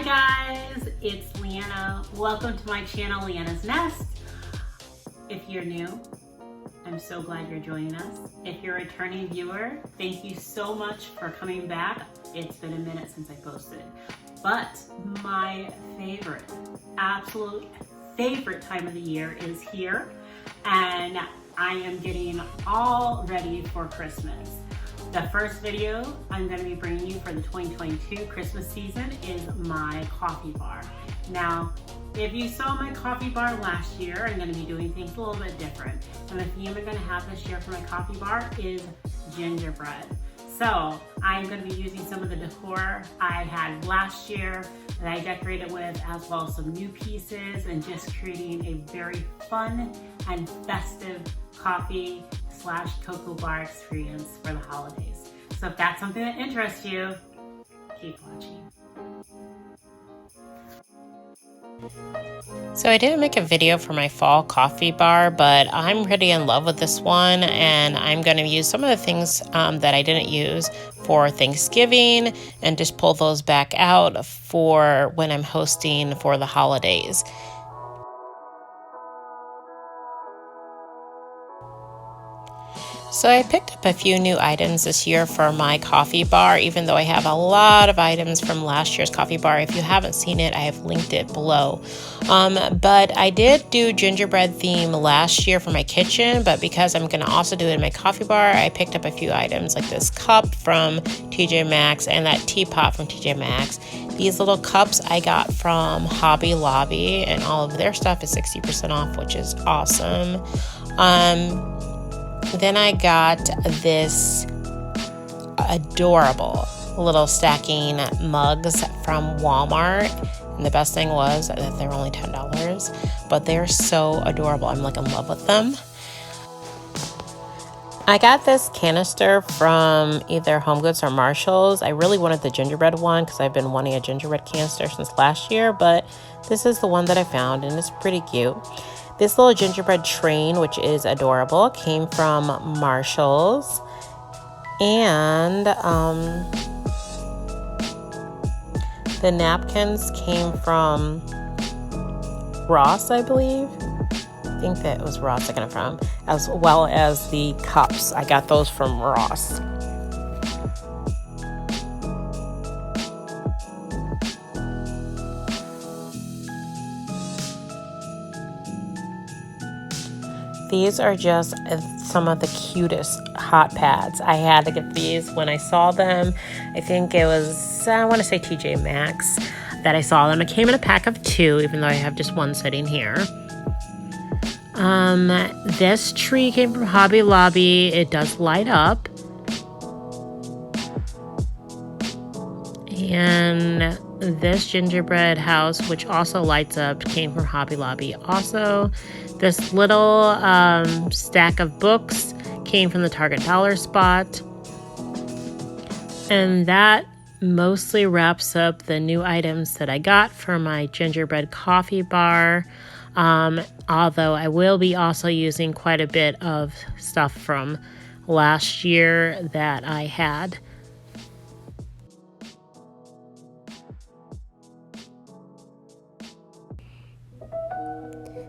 Hi guys, it's Leanna. Welcome to my channel, Leanna's Nest. If you're new, I'm so glad you're joining us. If you're a returning viewer, thank you so much for coming back. It's been a minute since I posted. But my absolute favorite time of the year is here, and I am getting all ready for Christmas. The first video I'm going to be bringing you for the 2022 Christmas season is my coffee bar. Now, if you saw my coffee bar last year, I'm going to be doing things a little bit different. And the theme I'm going to have this year for my coffee bar is gingerbread. So I'm going to be using some of the decor I had last year that I decorated with, as well as some new pieces, and just creating a very fun and festive coffee / cocoa bar experience for the holidays. So if that's something that interests you, keep watching. So I didn't make a video for my fall coffee bar, but I'm pretty in love with this one, and I'm going to use some of the things that I didn't use for Thanksgiving and just pull those back out for when I'm hosting for the holidays. So I picked up a few new items this year for my coffee bar, even though I have a lot of items from last year's coffee bar. If you haven't seen it, I have linked it below. But I did do gingerbread theme last year for my kitchen, but because I'm going to also do it in my coffee bar, I picked up a few items like this cup from TJ Maxx and that teapot from TJ Maxx. These little cups I got from Hobby Lobby, and all of their stuff is 60% off, which is awesome. Then I got this adorable little stacking mugs from Walmart. And the best thing was that they're only $10, but they're so adorable. I'm like in love with them. I got this canister from either HomeGoods or Marshalls. I really wanted the gingerbread one because I've been wanting a gingerbread canister since last year, but this is the one that I found, and it's pretty cute. This little gingerbread train, which is adorable, came from Marshalls. And the napkins came from Ross, I believe. I think that it was Ross I got it from. As well as the cups. I got those from Ross. These are just some of the cutest hot pads. I had to get these when I saw them. I think it was, I want to say TJ Maxx that I saw them. It came in a pack of 2, even though I have just one sitting here. This tree came from Hobby Lobby. It does light up. And this gingerbread house, which also lights up, came from Hobby Lobby also. This little stack of books came from the Target dollar spot. And that mostly wraps up the new items that I got for my gingerbread coffee bar. Although I will be also using quite a bit of stuff from last year that I had.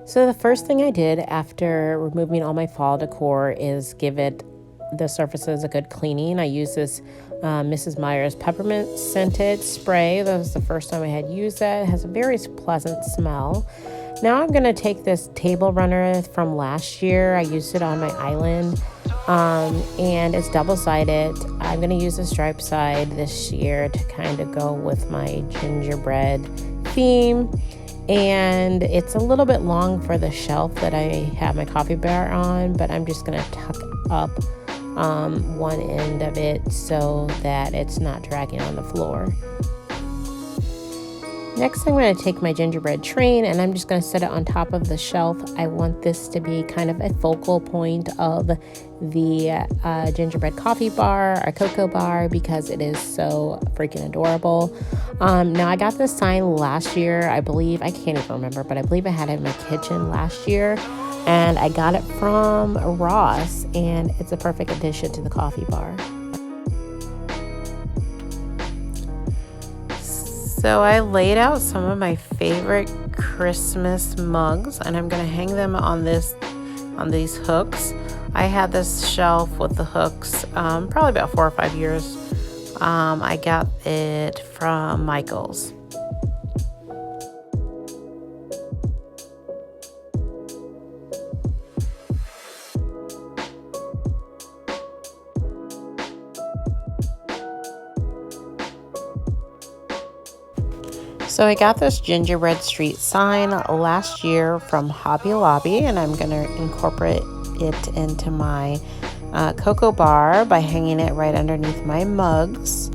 So the first thing I did after removing all my fall decor is give it the surfaces a good cleaning. I used this Mrs. Meyer's peppermint scented spray. That was the first time I had used that. It has a very pleasant smell. Now I'm going to take this table runner from last year. I used it on my island, and it's double-sided. I'm going to use the stripe side this year to kind of go with my gingerbread theme. And it's a little bit long for the shelf that I have my coffee bar on, but I'm just going to tuck up one end of it so that it's not dragging on the floor. Next, I'm going to take my gingerbread train and I'm just going to set it on top of the shelf. I want this to be kind of a focal point of the gingerbread coffee bar or cocoa bar because it is so freaking adorable. Now, I got this sign last year, I believe. I can't even remember, but I believe I had it in my kitchen last year. And I got it from Ross, and it's a perfect addition to the coffee bar. So I laid out some of my favorite Christmas mugs, and I'm gonna hang them on these hooks. I had this shelf with the hooks probably about 4 or 5 years. I got it from Michael's. So I got this gingerbread street sign last year from Hobby Lobby, and I'm going to incorporate it into my cocoa bar by hanging it right underneath my mugs.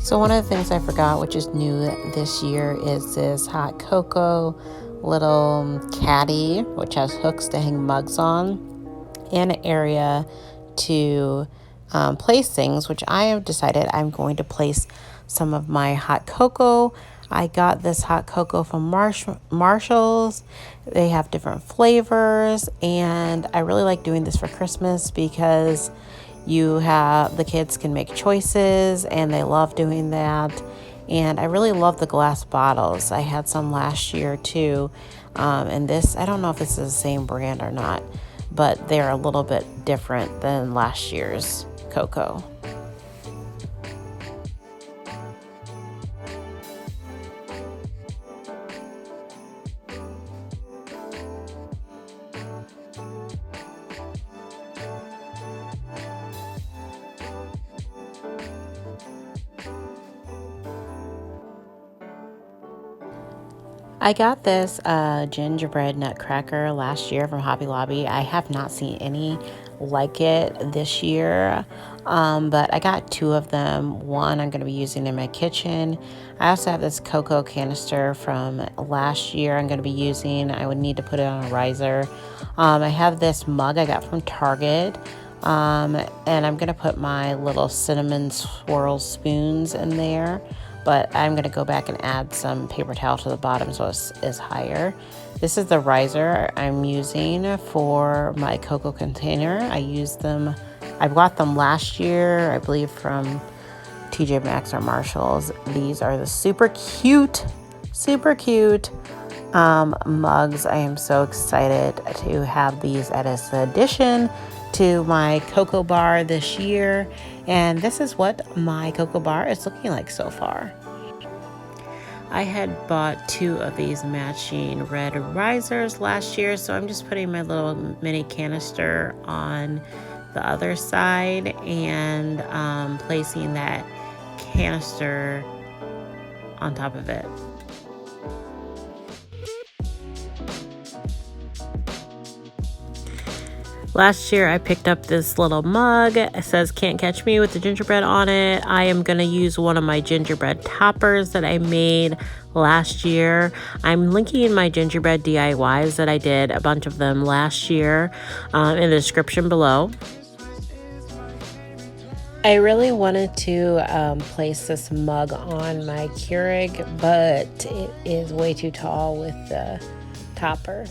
So one of the things I forgot, which is new this year, is this hot cocoa little caddy, which has hooks to hang mugs on, and an area to place things, which I have decided I'm going to place some of my hot cocoa. I got this hot cocoa from Marshall's. They have different flavors, and I really like doing this for Christmas because the kids can make choices, and they love doing that. And I really love the glass bottles. I had some last year too. And this, I don't know if this is the same brand or not, but they're a little bit different than last year's cocoa. I got this gingerbread nutcracker last year from Hobby Lobby. I have not seen any like it this year, but I got 2 of them. One I'm going to be using in my kitchen. I also have this cocoa canister from last year I'm going to be using. I would need to put it on a riser. I have this mug I got from Target. And I'm going to put my little cinnamon swirl spoons in there. But I'm going to go back and add some paper towel to the bottom so it's higher. This is the riser I'm using for my cocoa container. I bought them last year, I believe from TJ Maxx or Marshall's. These are the super cute mugs. I am so excited to have these as an addition to my cocoa bar this year, and this is what my cocoa bar is looking like so far. I had bought 2 of these matching red risers last year, so I'm just putting my little mini canister on the other side and placing that canister on top of it. Last year I picked up this little mug. It says "Can't catch me" with the gingerbread on it. I am going to use one of my gingerbread toppers that I made last year. I'm linking my gingerbread DIYs that I did, a bunch of them last year, in the description below. I really wanted to place this mug on my Keurig, but it is way too tall with the topper.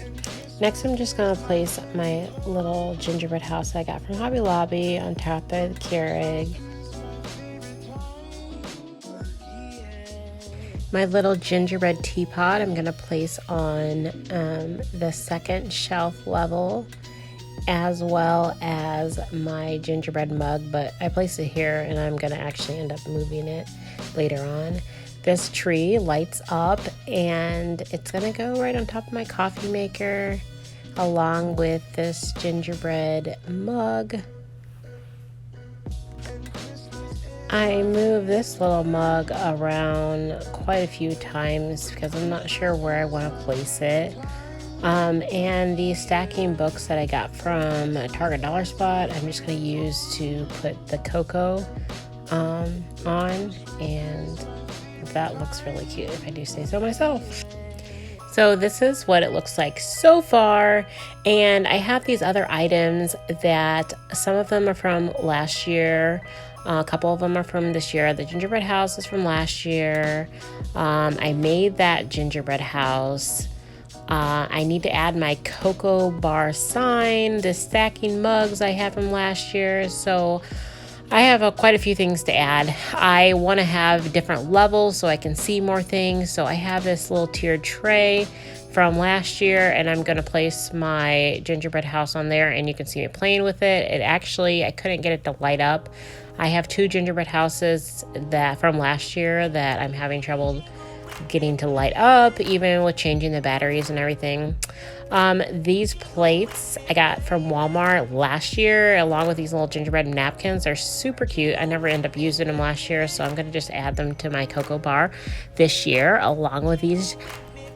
Next, I'm just going to place my little gingerbread house I got from Hobby Lobby on top of the Keurig. My little gingerbread teapot I'm going to place on the second shelf level, as well as my gingerbread mug, but I placed it here and I'm going to actually end up moving it later on. This tree lights up and it's going to go right on top of my coffee maker along with this gingerbread mug. I move this little mug around quite a few times because I'm not sure where I want to place it. And these stacking books that I got from Target Dollar Spot, I'm just going to use to put the cocoa on, and that looks really cute if I do say so myself. So this is what it looks like so far, and I have these other items that some of them are from last year, a couple of them are from this year. The gingerbread house is from last year. I made that gingerbread house I need to add my cocoa bar sign, the stacking mugs I had from last year. So I have quite a few things to add. I want to have different levels so I can see more things. So I have this little tiered tray from last year, and I'm going to place my gingerbread house on there, and you can see me playing with it. I couldn't get it to light up. I have 2 gingerbread houses that from last year that I'm having trouble getting to light up, even with changing the batteries and everything. These plates I got from Walmart last year, along with these little gingerbread napkins. They're super cute. I never end up using them last year, so I'm going to just add them to my cocoa bar this year, along with these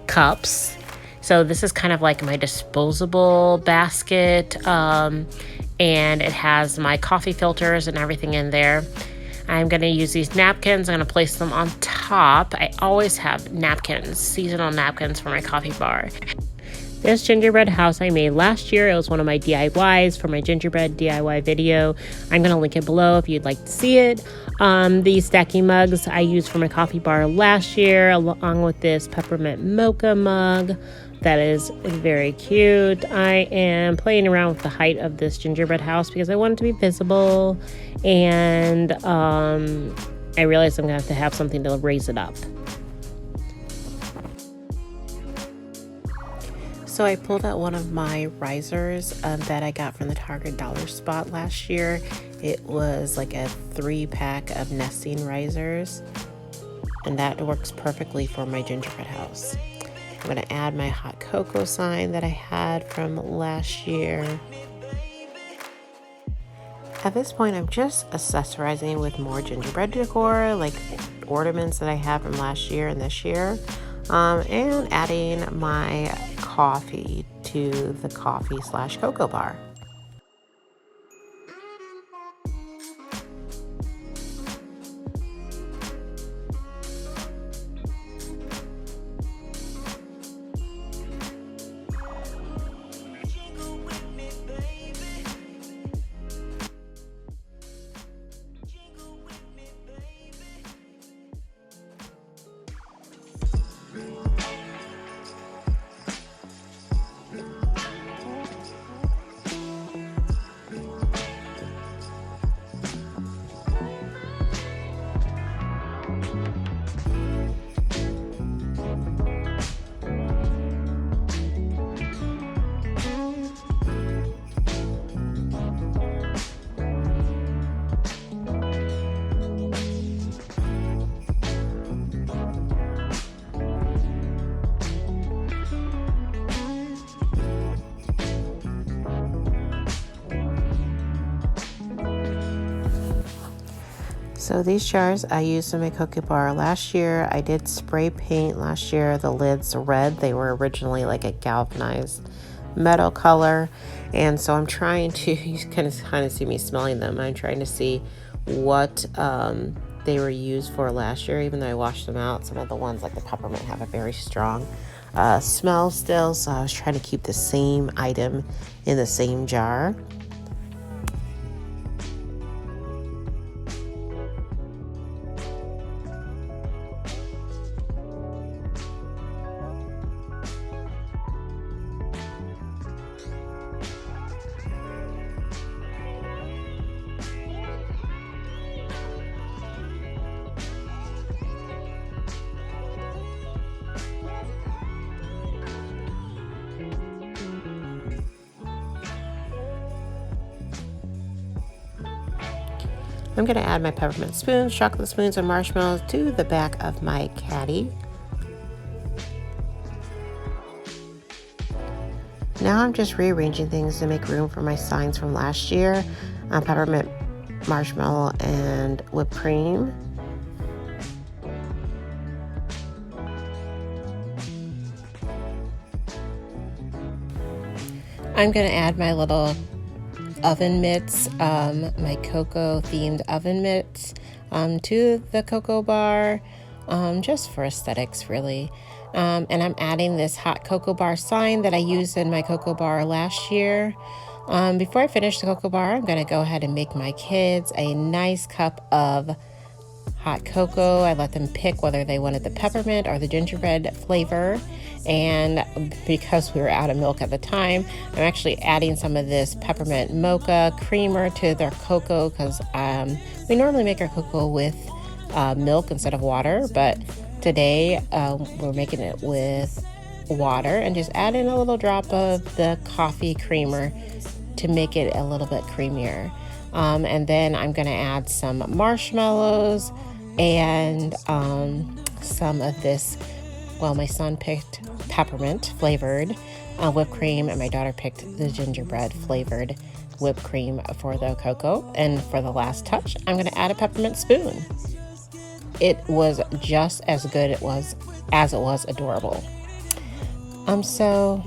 cups. So this is kind of like my disposable basket, and it has my coffee filters and everything in there. I'm going to use these napkins. I'm going to place them on top. I always have napkins, seasonal napkins for my coffee bar. This gingerbread house I made last year. It was one of my DIYs for my gingerbread DIY video. I'm going to link it below if you'd like to see it. These stacking mugs I used for my coffee bar last year, along with this peppermint mocha mug. That is very cute. I am playing around with the height of this gingerbread house because I want it to be visible, and I realized I'm going to have something to raise it up. So I pulled out one of my risers that I got from the Target dollar spot last year. It was like a 3-pack of nesting risers, and that works perfectly for my gingerbread house. I'm going to add my hot cocoa sign that I had from last year. At this point, I'm just accessorizing with more gingerbread decor, like ornaments that I have from last year and this year, and adding my coffee to the coffee/cocoa bar. So these jars I used in my cookie bar last year. I did spray paint last year the lids red. They were originally like a galvanized metal color, and so I'm trying to, you can kind of see me smelling them. I'm trying to see what they were used for last year, even though I washed them out. Some of the ones like the peppermint have a very strong smell still, so I was trying to keep the same item in the same jar. I'm going to add my peppermint spoons, chocolate spoons, and marshmallows to the back of my caddy. Now I'm just rearranging things to make room for my signs from last year. Peppermint, marshmallow, and whipped cream. I'm going to add my little oven mitts, my cocoa themed oven mitts to the cocoa bar, just for aesthetics really. And I'm adding this hot cocoa bar sign that I used in my cocoa bar last year. Before I finish the cocoa bar, I'm going to go ahead and make my kids a nice cup of hot cocoa. I let them pick whether they wanted the peppermint or the gingerbread flavor. And because we were out of milk at the time, I'm actually adding some of this peppermint mocha creamer to their cocoa, because we normally make our cocoa with milk instead of water, but today we're making it with water and just adding a little drop of the coffee creamer to make it a little bit creamier. And then I'm going to add some marshmallows and some of this, well, my son picked peppermint flavored whipped cream, and my daughter picked the gingerbread flavored whipped cream for the cocoa. And for the last touch, I'm going to add a peppermint spoon. It was just as good as it was adorable. So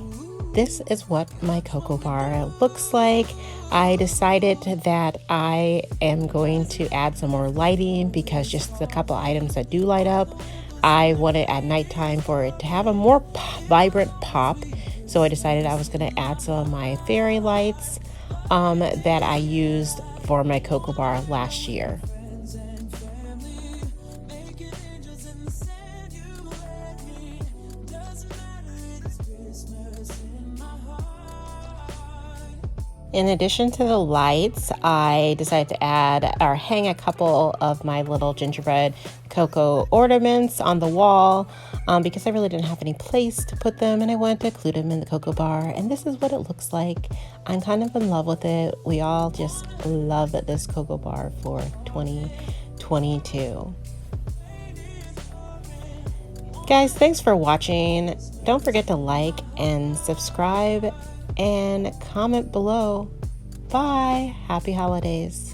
this is what my cocoa bar looks like. I decided that I am going to add some more lighting, because just a couple items that do light up, I wanted at nighttime for it to have a more vibrant pop. So I decided I was going to add some of my fairy lights that I used for my cocoa bar last year. In addition to the lights, I decided to add or hang a couple of my little gingerbread cocoa ornaments on the wall because I really didn't have any place to put them, and I wanted to include them in the cocoa bar. And this is what it looks like. I'm kind of in love with it. We all just love this cocoa bar for 2022. Guys, thanks for watching. Don't forget to like and subscribe and comment below. Bye. Happy holidays.